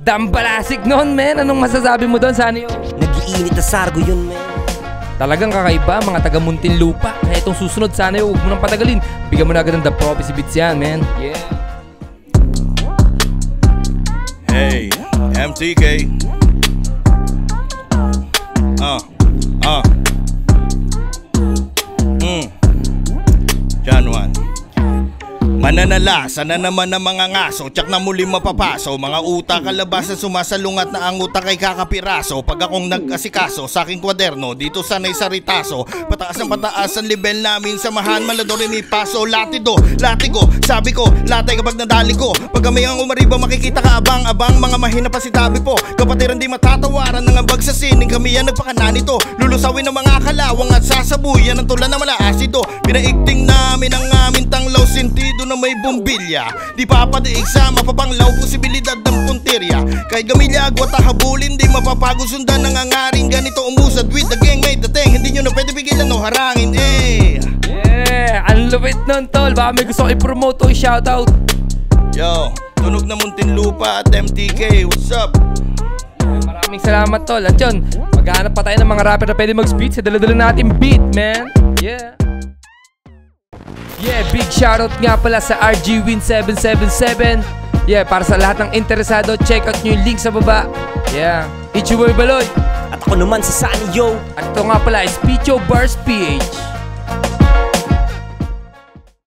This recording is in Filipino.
Dambalasik noon, men. Anong masasabi mo doon, Sanyo? Nag-iinit na sargo yun, men. Talagang kakaiba, mga taga Muntinlupa. Kaya itong susunod, Sanyo, huwag mo nang patagalin. Bigyan mo na agad ng The Prophecy Beats yan, men. Yeah. Hey, MTK. John 1. Mananalasa na naman ng mga ngaso, tsak na muli mapapaso. Mga utak kalabasan sumasalungat na ang utak ay kakapiraso. Pag akong nag-asikaso sa aking kwaderno, dito sanay sa ritaso. Pataas ang level namin, samahan maladori ni paso. Latido, latigo, sabi ko, latay kapag nadali ko. Pag kami ang umariba makikita ka abang-abang. Mga mahina pa si tabi po, kapatiran di matatawaran. Ng ambag sa sining, kami yan nagpakananito. Lulusawin ng mga kalawang at sasabuyan ng tulan na malaasido. Pinaigting namin ang aming tanglaw sentido na may bumbilya. Di papadaig sa mapapanglaw posibilidad ng punterya. Kahit gamilya agwat habulin, di mapapago sundan ng angaring. Ganito umusad with the gang, mate the thing. Hindi nyo na pwede pigilan o harangin, eh. Yeah, ang lupit nun, tol. Baka may gusto ko i-promote o i-shoutout. Yo, tunog na Muntinlupa at MTK, what's up? Maraming salamat, tol. At yun, maghahanap pa tayo ng mga rapper na pwede mag-speed sa dala-dala natin beat, man. Yeah. Yeah, big shoutout nga pala sa RGWin777. Yeah, para sa lahat ng interesado, check out nyo yung link sa baba. Yeah, it's your boy Baloy. At ako naman si Sanyo. At ito nga pala is Picho Bars PH.